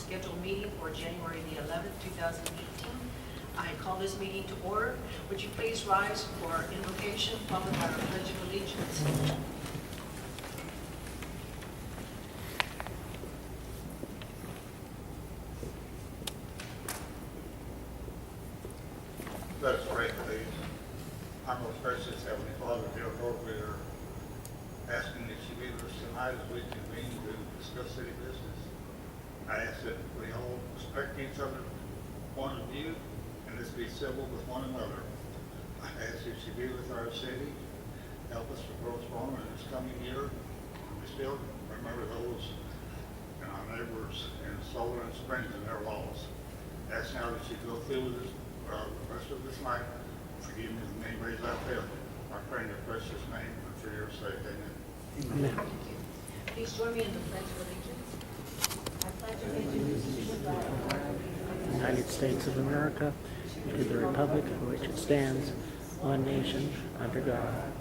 scheduled meeting for January the 11th, 2018. I call this meeting to order. Would you please rise for invocation, followed by our pledge of allegiance? Let us pray, please. Our most precious Heavenly Father, dear Lord, we are asking that you be with us tonight as we convene to discuss city business. I ask that we all respect each other's point of view and let's be civil with one another. I ask that you be with our city, help us to grow strong in this coming year. We still remember those and our neighbors in Solar and Springs and their laws. Ask now that you go through this the rest of this night. Forgive me the many ways I failed. I pray in your precious name and for your sake. Amen. Thank you. Please join me in the pledge of allegiance. I pledge allegiance to the flag of the United States of America, to the republic for which it stands, one nation, under God,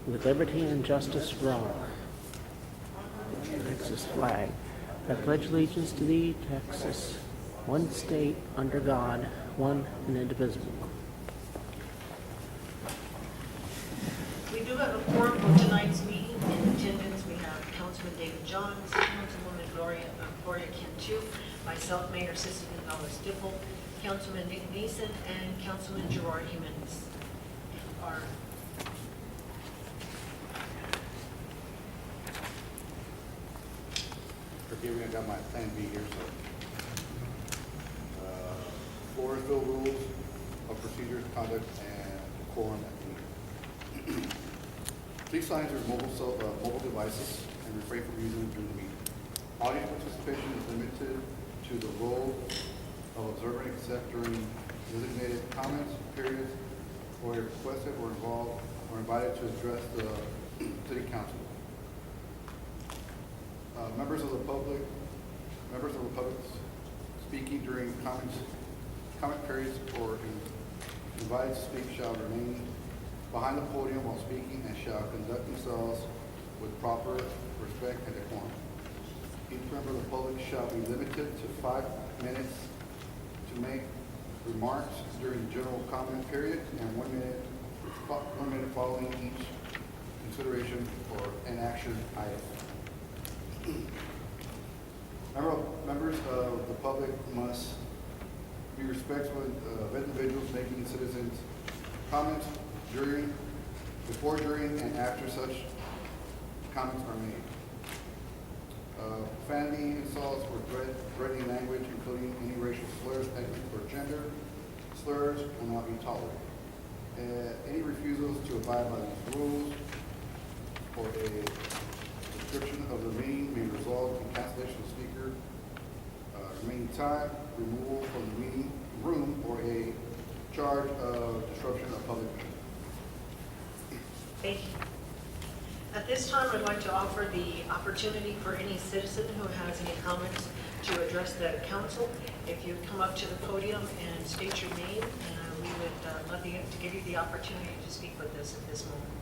with liberty and justice for all. Texas flag. I pledge allegiance to thee, Texas, one state, under God, one and indivisible. We do have a quorum for tonight's meeting. In attendance, we have Councilman David Johns, Councilwoman Gloria Cantu, myself, Mayor Cissy Gonzalez-Dipple, Councilman Nick Neeson, and Councilman Gerard Jimenez. Our Forgive me, I got my plan B here, so. Floresville rules of procedures, conduct, and decorum at the meeting. Please silence your mobile devices and refrain from using them during the meeting. Audience participation is limited to the role of observer except during designated comments, periods, or if requested or involved or invited to address the city council. Members of the public speaking during comment periods or invited to speak shall remain behind the podium while speaking and shall conduct themselves with proper respect and decorum. Each member of the public shall be limited to 5 minutes to make remarks during the general comment period and 1 minute following each consideration or an action item. Members of the public must be respectful of individuals making citizens comments before, during, and after such comments are made. Profanity, insults, or threatening language, including any racial slurs, ethnic or gender slurs, will not be tolerated. Any refusals to abide by these rules or a description of the meeting may result in cancellation of speaker, remaining time, removal from the meeting room, or a charge of disruption of public meeting. Thank you. At this time, I'd like to offer the opportunity for any citizen who has any comments to address the council. If you come up to the podium and state your name, we would love to give you the opportunity to speak with us at this moment.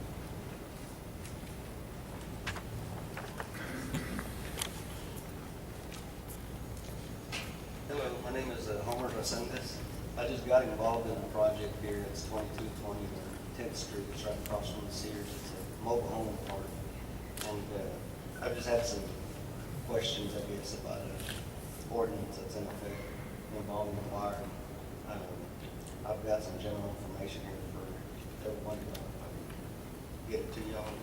Hello, my name is Homer Rasendes. I just got involved in a project here. It's 2220 10th Street. It's right across from the Sears. It's a mobile home park. And I've just had some questions, I guess, about an ordinance that's in effect involving the wiring. I've got some general information here for everyone. If I can get it to y'all.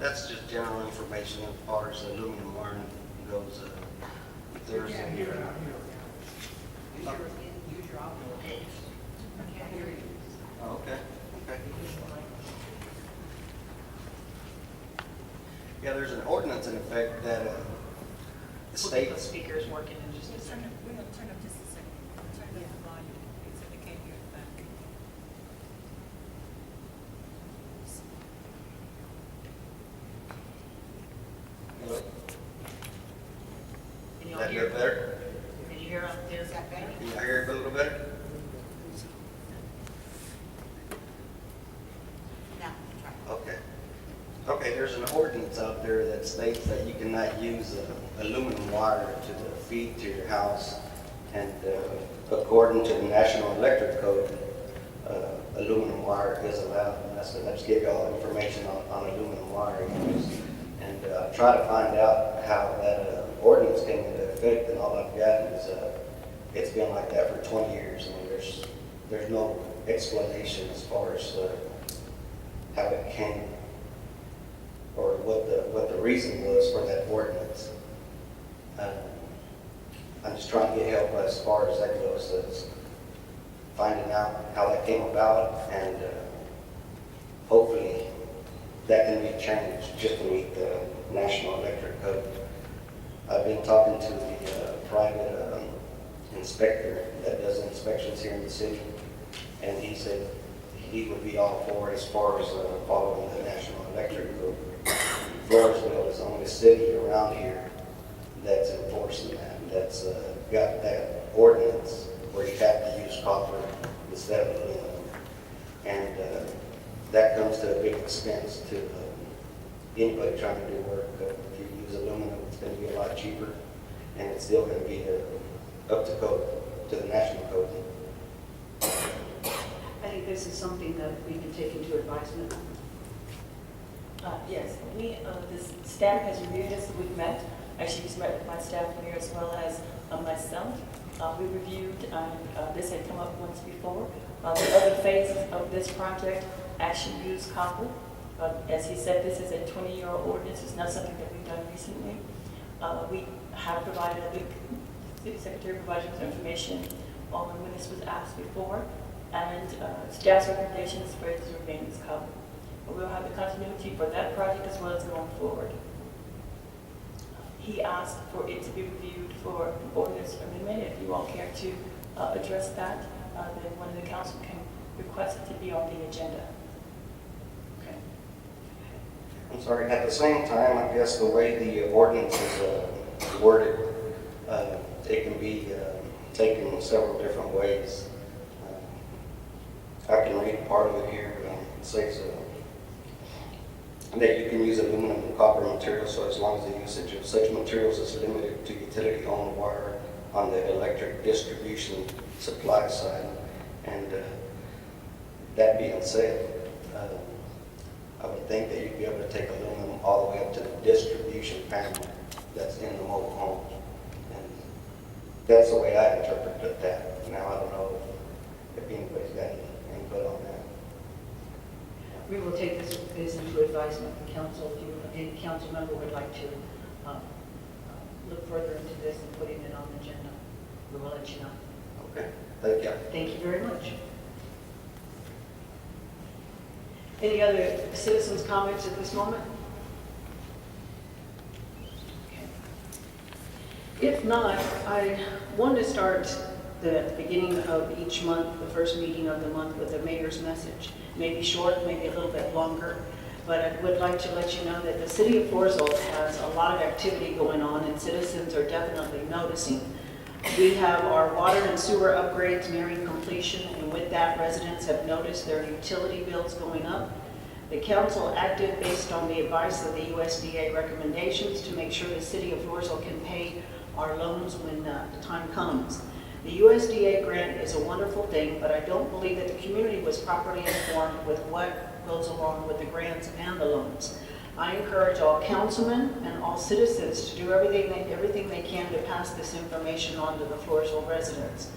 That's just general information as far as aluminum wiring goes. There's Use your audio. I can't hear you. Oh, okay. Yeah, there's an ordinance in effect that We'll get the states. speakers working in just a second. We're going to turn up just a second. Turn up the volume. Is that better? Can you hear it a little better? Now, try. Okay. Okay, there's an ordinance out there that states that you cannot use aluminum wire to feed to your house. And according to the National Electric Code, aluminum wire is allowed. And I just gave you all information on aluminum wire use. And try to find out how that ordinance came into effect, and all I've gotten is it's been like that for 20 years. I mean, there's no explanation as far as how it came or what the reason was for that ordinance. I'm just trying to get help as far as that goes, as finding out how that came about, and hopefully that can be changed just to meet the National Electric Code. I've been talking to the private inspector that does inspections here in the city, and he said he would be all for it as far as following the National Electric Code. Floresville is the only city around here that's enforcing that's got that ordinance where you have to use copper instead of aluminum. And that comes to a big expense to anybody trying to do work. If you use aluminum, it's going to be a lot cheaper, and it's still going to be up to code, to the national code. I think this is something that we can take into advisement. Yes, this staff has reviewed this, we've met. Actually, he's met with my staff here as well as myself. We reviewed, this had come up once before. The other phases of this project actually use copper. As he said, this is a 20-year-old ordinance. It's not something that we've done recently. We have provided, City Secretary provided us information on when this was asked before, and staff's recommendations for it to remain as copper. We'll have the continuity for that project as well as going forward. He asked for it to be reviewed for an ordinance amendment. If you all care to address that, then one of the council can request it to be on the agenda. Okay. I'm sorry, at the same time, I guess the way the ordinance is worded, it can be taken several different ways. I can read part of it here. It says that you can use aluminum and copper materials, so as long as the usage of such materials is limited to utility-owned wire on the electric distribution supply side. And that being said, I would think that you'd be able to take aluminum all the way up to the distribution panel that's in the mobile home. And that's the way I interpreted that. Now, I don't know if anybody's got any input on that. We will take this into advisement from council. If any council member would like to look further into this and putting it on the agenda, we will let you know. Okay, thank you. Thank you very much. Any other citizens' comments at this moment? Okay. If not, I want to start the beginning of each month, the first meeting of the month, with the mayor's message. Maybe short, maybe a little bit longer, but I would like to let you know that the city of Floresville has a lot of activity going on, and citizens are definitely noticing. We have our water and sewer upgrades nearing completion, and with that, residents have noticed their utility bills going up. The council acted based on the advice of the USDA recommendations to make sure the city of Floresville can pay our loans when the time comes. The USDA grant is a wonderful thing, but I don't believe that the community was properly informed with what goes along with the grants and the loans. I encourage all councilmen and all citizens to do everything they can to pass this information on to the Floresville residents.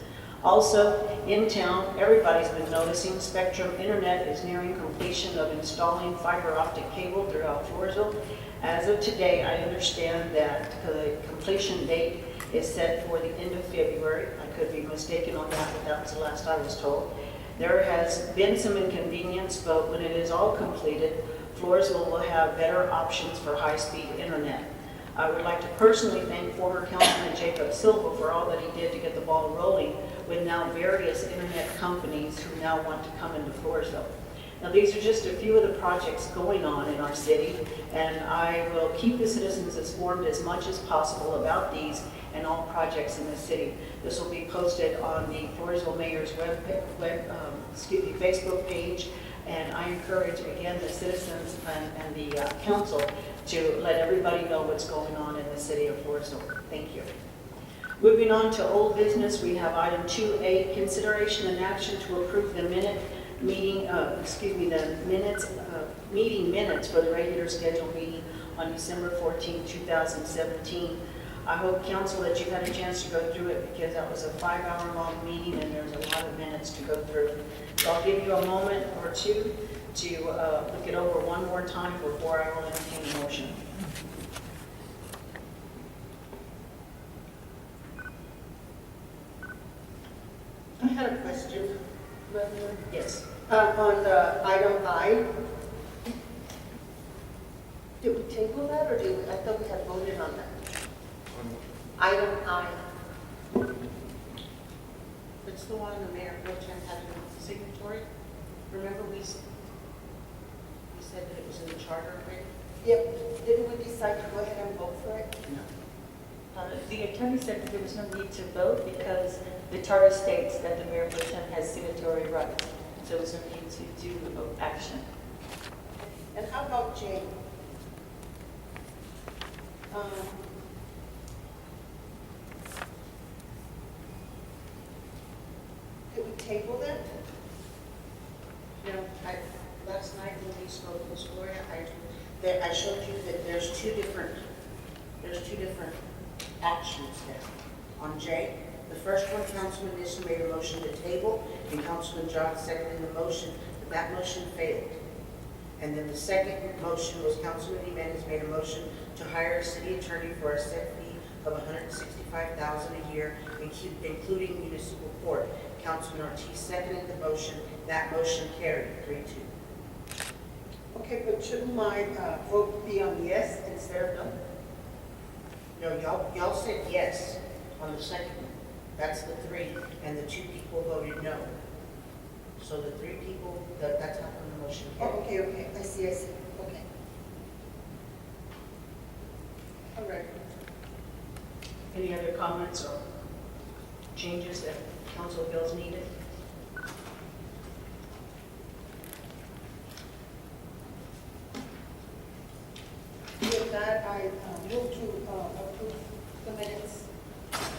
Also, in town, everybody's been noticing Spectrum Internet is nearing completion of installing fiber optic cable throughout Floresville. As of today, I understand that the completion date is set for the end of February. I could be mistaken on that, but that was the last I was told. There has been some inconvenience, but when it is all completed, Floresville will have better options for high-speed internet. I would like to personally thank former Councilman Jacob Silva for all that he did to get the ball rolling with now various internet companies who now want to come into Floresville. Now, these are just a few of the projects going on in our city, and I will keep the citizens informed as much as possible about these and all projects in the city. This will be posted on the Floresville Mayor's Facebook page, and I encourage, again, the citizens and the council to let everybody know what's going on in the city of Floresville. Thank you. Moving on to old business, we have item 2A, consideration and action to approve the meeting minutes for the regular scheduled meeting on December 14, 2017. I hope, council, that you had a chance to go through it because that was a 5-hour-long meeting and there's a lot of minutes to go through. So I'll give you a moment or two to look it over one more time before I will entertain a motion. I had a question, Brother. Yes. On the item I, did we table that, or did we, I thought we had voted on that? Item I. It's the one the Mayor Pro Tem had a signatory. Remember we said that it was in the charter already? Yep. Didn't we decide to go ahead and vote for it? No. The attorney said that there was no need to vote because the charter states that the mayor pro tem has signatory rights. So there was no need to do action. And how about Jane? Did we table that? No, last night when we spoke with Gloria, I showed you that there's two different actions there. On J, the first one, Councilman Nixon made a motion to table, and Councilman John seconded the motion, but that motion failed. And then the second motion was Councilman Jimenez made a motion to hire a city attorney for a set fee of $165,000 a year, including municipal court. Councilman Ortiz seconded the motion. That motion carried 3-2. Okay, but shouldn't my vote be on yes instead of no? No, y'all said yes on the second one. That's the 3, and the 2 people voted no. So the 3 people, that's how come the motion carried. Oh, okay, I see, okay. All right. Any other comments or changes that council feels needed? With that, I move to approve the minutes,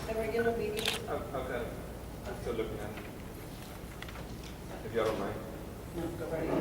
the regular meeting. Okay, I'm still looking at it. If y'all don't mind. No, go right ahead.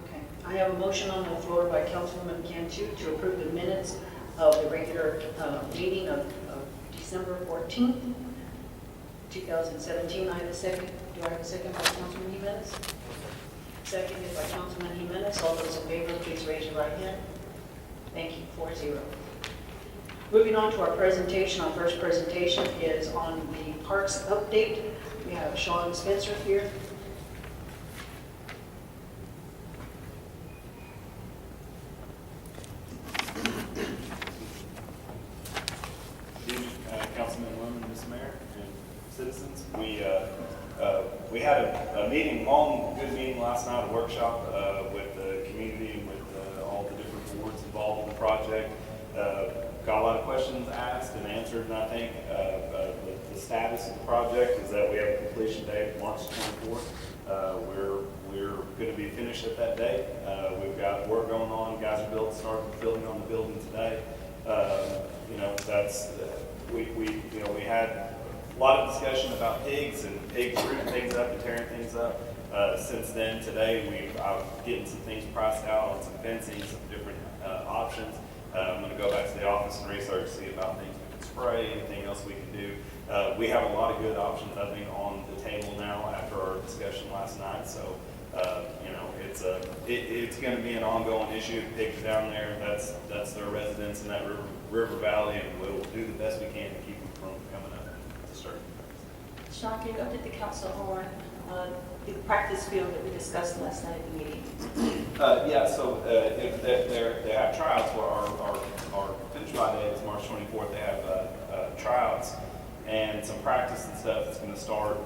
Okay. I have a motion on the floor by Councilwoman Cantu to approve the minutes of the regular meeting of December 14th, 2017. I have a second. Do I have a second by Councilman Jimenez? Seconded by Councilman Jimenez. All those in favor, please raise your right hand. Thank you. 4-0. Moving on to our presentation. Our first presentation is on the parks update. We have Sean Spencer here. Councilman Lemon, Mr. Mayor, and citizens. We had a meeting, long, good meeting last night, a workshop with the community, with all the different boards involved in the project. Got a lot of questions asked and answered, and I think the status of the project is that we have a completion date of March 24th. We're going to be finished at that date. We've got work going on. Guys are starting building on the building today. We had a lot of discussion about pigs and pigs rooting things up and tearing things up. Since then, today, I'm getting some things priced out on some fencing, some different options. I'm going to go back to the office and research, see about things we can spray, anything else we can do. We have a lot of good options, I think, on the table now after our discussion last night. So, you know, it's going to be an ongoing issue. Pigs down there, that's their residence in that river valley, and we'll do the best we can to keep them from coming up to start. Sean, can you update the council on the practice field that we discussed last night at the meeting? Yeah, so if they have tryouts for our finish by date is March 24th. They have tryouts and some practice and stuff that's going to start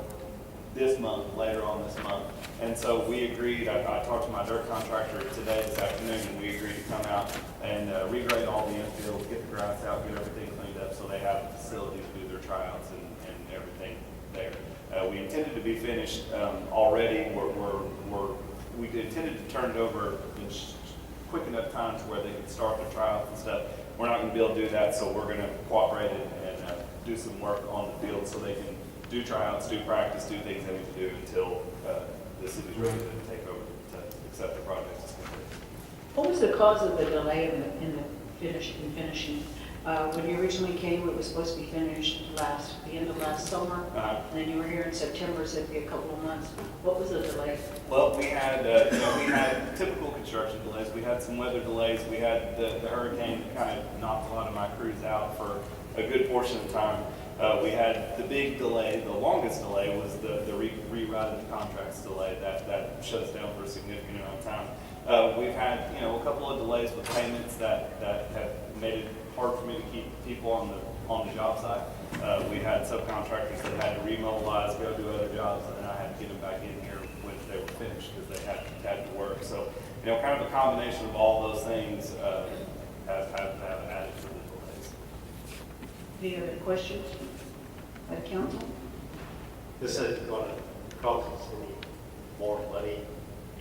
this month, later on this month. And so we agreed, I talked to my dirt contractor today, this afternoon, and we agreed to come out and regrade all the infields, get the grass out, get everything cleaned up so they have a facility to do their tryouts and everything there. We intended to be finished already. We intended to turn it over in quick enough time to where they could start their tryouts and stuff. We're not going to be able to do that, so we're going to cooperate and do some work on the field so they can do tryouts, do practice, do things they need to do until the city's ready to take over, to accept the project as complete. What was the cause of the delay in the finishing? When you originally came, it was supposed to be finished the end of last summer, and then you were here in September, so it'd be a couple of months. What was the delay? Well, we had typical construction delays. We had some weather delays. We had the hurricane that kind of knocked a lot of my crews out for a good portion of time. We had the big delay. The longest delay was the rewrite of the contracts delay. That shut us down for a significant amount of time. We've had a couple of delays with payments that have made it hard for me to keep people on the job site. We had subcontractors that had to remobilize, go do other jobs, and then I had to get them back in here when they were finished because they had to work. So, kind of a combination of all those things have added to the delays. Do you have any questions by the council? This is going to cost us any more money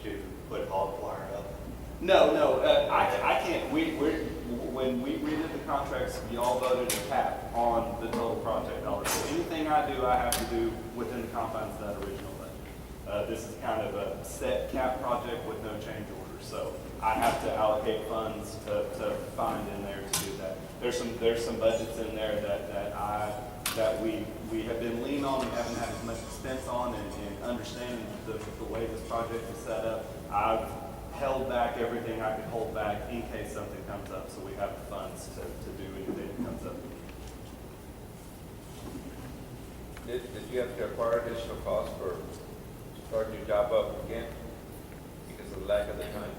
to put hog wire up? No, I can't. When we redid the contracts, y'all voted a cap on the total project dollars. So anything I do, I have to do within the confines of that original budget. This is kind of a set cap project with no change orders. So I have to allocate funds to find in there to do that. There's some budgets in there that we have been lean on and haven't had as much expense on, and understanding the way this project is set up. I've held back everything I could hold back in case something comes up, so we have the funds to do anything that comes up. Did you have to acquire additional costs for starting your job up again because of the lack of the time?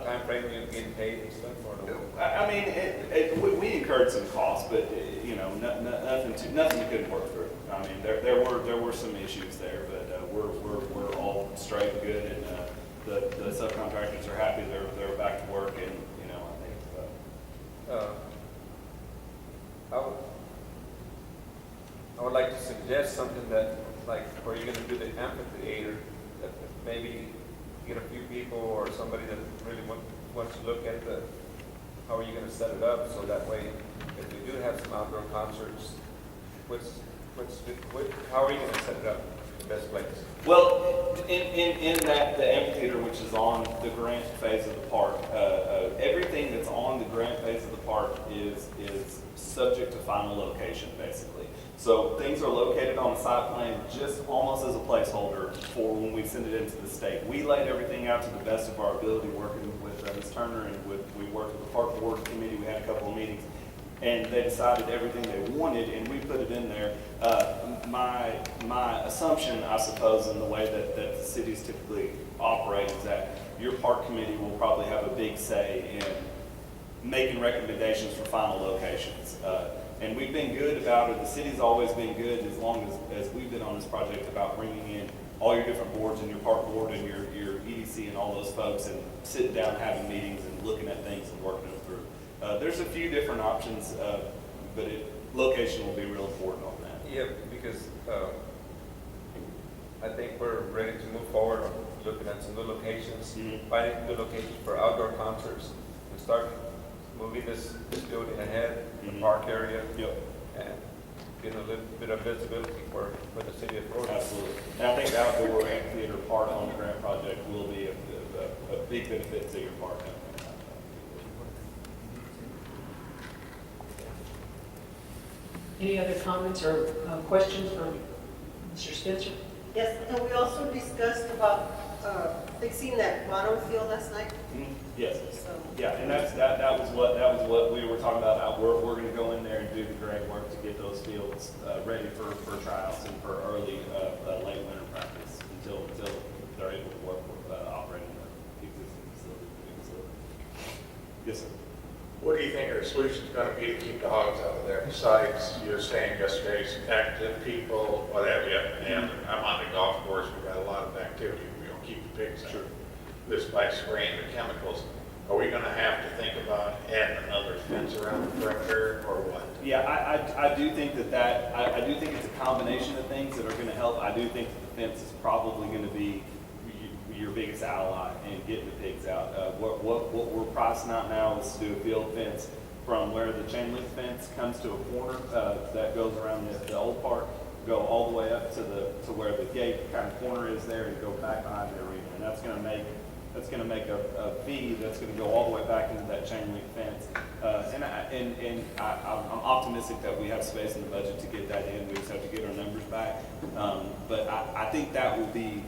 Time frame you're getting paid and stuff, or no? I mean, we incurred some costs, but nothing we couldn't work through. I mean, there were some issues there, but we're all straight and good, and the subcontractors are happy. They're back to work, and I think. I would like to suggest something that, like, where you're going to do the amphitheater, that maybe get a few people or somebody that really wants to look at how are you going to set it up, so that way, if we do have some outdoor concerts, how are you going to set it up the best place? Well, in that, the amphitheater, which is on the grant phase of the park, everything that's on the grant phase of the park is subject to final location, basically. So things are located on the site plan just almost as a placeholder for when we send it into the state. We laid everything out to the best of our ability, working with Ms. Turner, and we worked with the park board committee. We had a couple of meetings, and they decided everything they wanted, and we put it in there. My assumption, I suppose, in the way that the cities typically operate is that your park committee will probably have a big say in making recommendations for final locations. And we've been good about it. The city's always been good as long as we've been on this project about bringing in all your different boards and your park board and your EDC and all those folks and sitting down, having meetings and looking at things and working them through. There's a few different options, but location will be real important on that. Yeah, because I think we're ready to move forward on looking at some good locations, finding good locations for outdoor concerts, and start moving this building ahead, the park area, and getting a little bit of visibility for the city of Floresville. Absolutely. And I think the outdoor amphitheater part on the grant project will be a big benefit to your park. Any other comments or questions for Mr. Spencer? Yes, and we also discussed about fixing that bottom field last night, Yes. so. Yeah, and that was what we were talking about. We're going to go in there and do the grade work to get those fields ready for tryouts and for early late winter practice until they're able to work with operating the existing facility. Yes, sir. What do you think our solution's gonna be to keep the hogs out of there, besides you were saying yesterday, some active people, what have you, and I'm on the golf course, we got a lot of activity, we don't keep the pigs out. Sure. This by spraying the chemicals, are we gonna have to think about adding another fence around the perimeter, or what? Yeah, I do think I do think it's a combination of things that are going to help. I do think that the fence is probably going to be your biggest ally in getting the pigs out. What we're pricing out now is to do a field fence from where the chain link fence comes to a corner that goes around the old park, go all the way up to where the gate kind of corner is there, and go back behind the arena. And that's going to make a V that's going to go all the way back into that chain link fence. I'm optimistic that we have space in the budget to get that in. We just have to get our numbers back. But I think that will be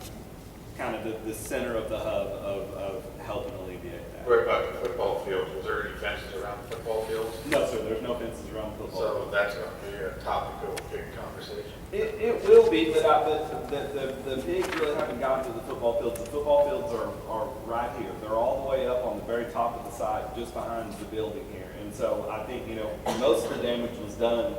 kind of the center of the hub of helping alleviate that. What about the football fields, was there any fences around the football fields? No, sir, there's no fences around the football. So that's gonna be a topic of a big conversation. It will be, but the pigs really haven't gotten to the football fields. The football fields are right here. They're all the way up on the very top of the site, just behind the building here. And so I think, most of the damage was done,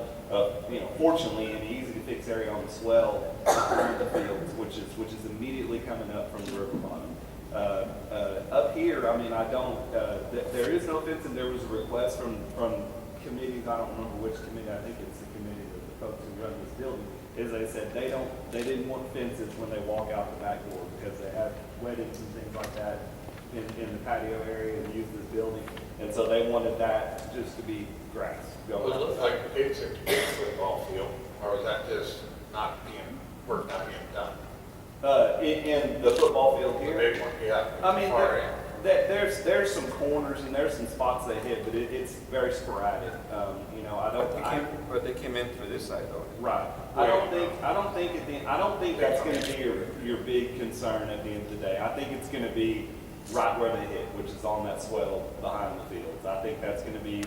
fortunately, in the easy to fix area on the swell behind the fields, which is immediately coming up from the river bottom. Up here, I mean, there is no fence, and there was a request from committees. I don't remember which committee. I think it's the committee that the folks who run this building. Is they said they didn't want fences when they walk out the back door because they have weddings and things like that in the patio area and use this building, and so they wanted that just to be grass. It looked like it's a big football field, or was that just not being done? In the football field The here. big one, yeah. I mean, far end. there's some corners and there's some spots they hit, but it's very sporadic. But they came in for this side though. Right. I don't think that's going to be your big concern at the end of the day. I think it's going to be right where they hit, which is on that swell behind the fields. I think that's going to be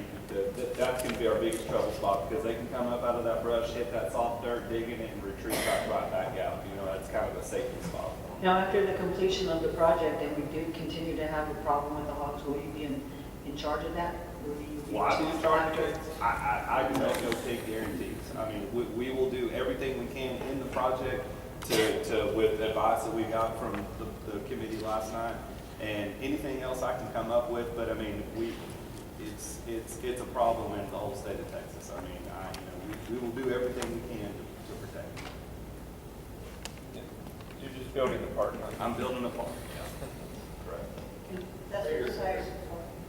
our biggest trouble spot, because they can come up out of that brush, hit that soft dirt, dig in it, and retreat right back out. That's kind of a safety spot. Now, after the completion of the project, and we do continue to have a problem with the hogs, will you be in charge of that? Will you be Will I be in charge of it? afterwards? I can make no big guarantees. I mean, we will do everything we can in the project to with advice that we got from the committee last night, and anything else I can come up with. But I mean, it's a problem in the whole state of Texas. I mean, we will do everything we can to protect it. You're just building the park, huh? I'm building a park. Correct. That's what it's like.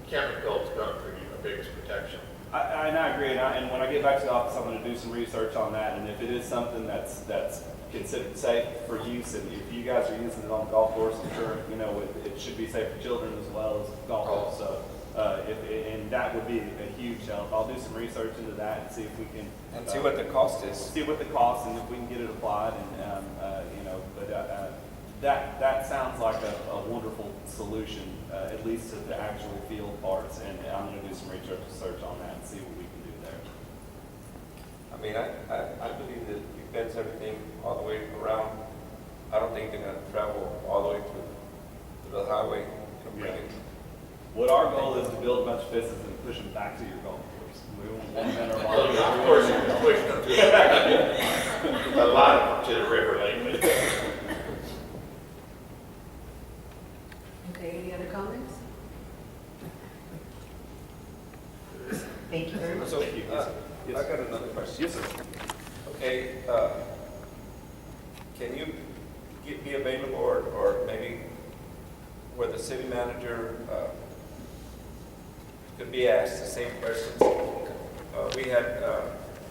Chemicals gonna be the biggest protection. I agree, and when I get back to the office, I'm going to do some research on that, and if it is something that's considered safe for use, and if you guys are using it on the golf course, I'm sure, it should be safe for children as well as golfers, so, and that would be a huge help. I'll do some research into that and see if we can. And see what the cost is. See what the cost, and if we can get it applied, and, that sounds like a wonderful solution, at least to the actual field parts, and I'm going to do some research on that and see what we can do there. I mean, I believe that you fence everything all the way around. I don't think they're gonna travel all the way to the highway. Bring it. What our goal is to build a bunch of fences and push them back to your golf course. We won't limit our Well, the golf course is pushing them to a lot of them to the river lately. Okay, any other comments? Thank you very much. So, I got another question. Yes, sir. Okay, can you be available, or maybe where the city manager could be asked the same questions? We had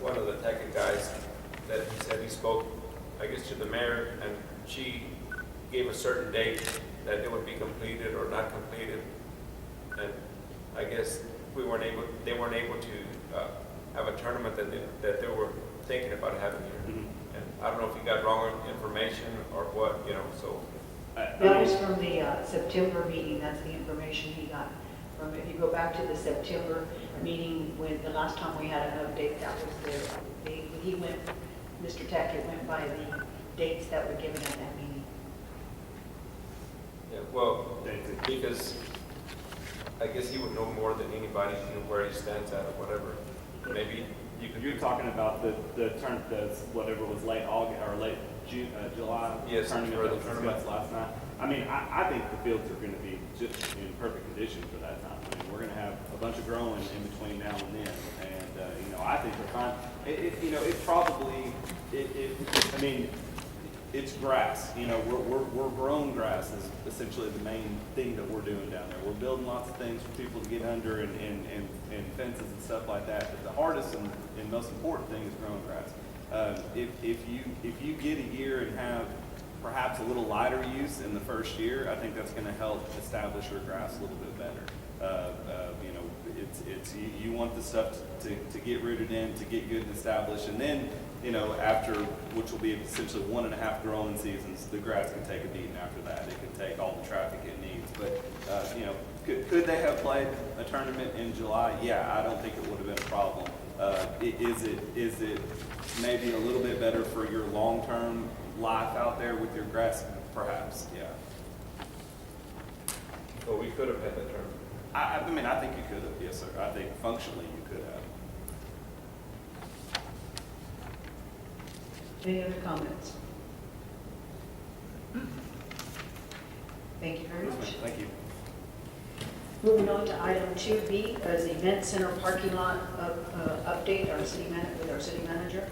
one of the tech guys that he said he spoke, I guess, to the mayor, and she gave a certain date that it would be completed or not completed, and I guess they weren't able to have a tournament that they were thinking about having here. Mhm. And I don't know if he got wrong information or what, so. That was from the September meeting, that's the information he got. From, if you go back to the September meeting, when the last time we had an update, that was he went, Mr. Tackett went by the dates that were given at that meeting. Yeah, well, because I guess he would know more than anybody, where he stands at or whatever. Maybe you could. You're talking about the whatever was late August or late June, July Yes, tournament for the that was tournament. discussed last night. I mean, I think the fields are going to be just in perfect condition for that time. I mean, we're going to have a bunch of growing in between now and then, and I think we're fine. It probably, I mean, it's grass. We're growing grass is essentially the main thing that we're doing down there. We're building lots of things for people to get under and fences and stuff like that. But the hardest and most important thing is growing grass. If you get a year and have perhaps a little lighter use in the first year, I think that's going to help establish your grass a little bit better. You want the stuff to get rooted in, to get good and established, and then after, which will be essentially 1.5 growing seasons, the grass can take a beating after that. It can take all the traffic it needs. But could they have played a tournament in July? Yeah, I don't think it would have been a problem. Is it maybe a little bit better for your long-term life out there with your grass? Perhaps, yeah. Well, we could have had that tournament. I mean, I think you could have, yes, sir. I think functionally you could have. Any other comments? Thank you very much. Thank you. Moving on to item 2B, as Event Center parking lot update, with our city manager.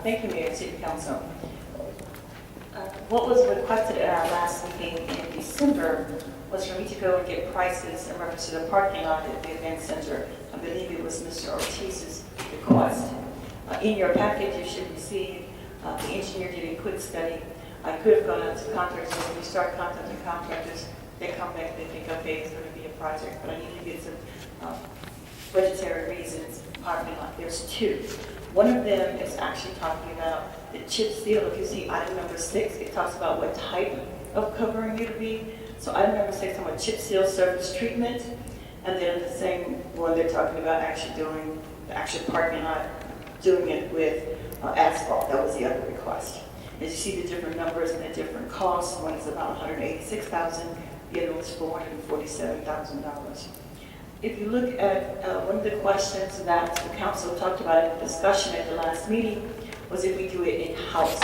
Thank you, Mayor and City Council. What was requested at our last meeting in December was for me to go and get prices in reference to the parking lot at the event center. I believe it was Mr. Ortiz's request. In your package, you should receive, the engineer did a quick study. I could have gone out to contractors. When you start contacting contractors, they come back, they think, okay, it's going to be a project, but I need to get some budgetary reasons. Parking lot, there's two. One of them is actually talking about the chip seal. If you see item number 6, it talks about what type of covering it would be. So item number 6 talking about chip seal surface treatment, and then the same one they're talking about actually doing the actual parking lot, doing it with asphalt. That was the other request. As you see the different numbers and the different costs, one is about $186,000, the other was $447,000. If you look at one of the questions that the council talked about in the discussion at the last meeting was if we do it in-house.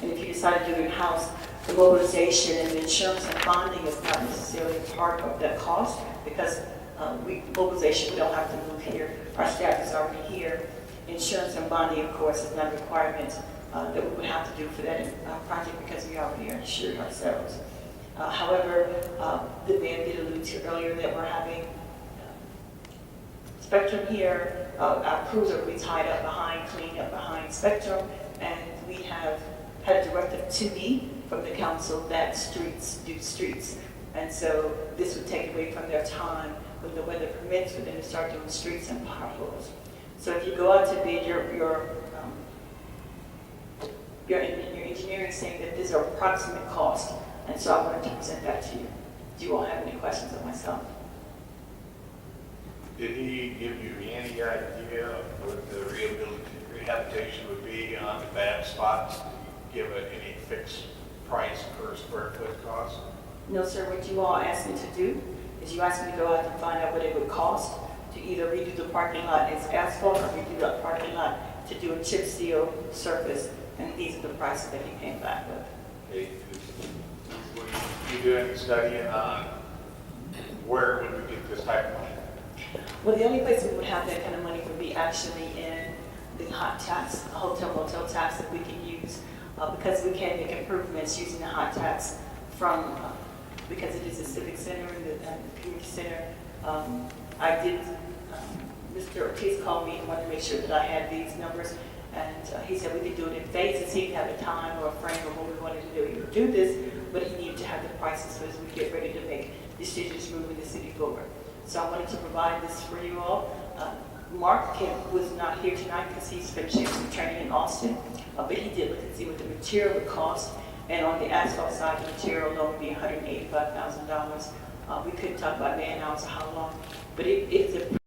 And if you decide to do it in-house, the mobilization and the insurance and bonding is not necessarily part of that cost because mobilization, we don't have to move here. Our staff is already here. Insurance and bonding, of course, is not a requirement that we would have to do for that project because we already are insured ourselves. However, the mayor did allude to earlier that we're having Spectrum here. Our crews are really tied up behind, cleaning up behind Spectrum, and we have had a directive to me from the council that streets do streets. And so this would take away from their time when the weather permits for them to start doing streets and potholes. So if you go out to bid, your engineering saying that these are approximate costs, and so I wanted to present that to you. Do you all have any questions of myself? Did he give you any idea of what the rehabilitation would be on the bad spots? Did he give it any fixed price per square foot cost? No, sir. What you all asked me to do is you asked me to go out and find out what it would cost to either redo the parking lot as asphalt or redo the parking lot to do a chip seal surface, and these are the prices that he came back with. Okay. Will you do any studying on where would we get this type of money? Well, the only place we would have that kind of money would be actually in the hot tax, hotel motel tax that we can use because we can make improvements using the hot tax from, because it is a civic center and the community center. Mr. Ortiz called me and wanted to make sure that I had these numbers, and he said we could do it in phases. He didn't have a time or a frame of what we wanted to do. He would do this, but he needed to have the prices so as we get ready to make decisions moving the city forward. So I wanted to provide this for you all. Mark was not here tonight because he's finishing some training in Austin, but he did look and see what the material would cost. And on the asphalt side, the material alone would be $185,000. We couldn't talk about man hours or how long, but it's a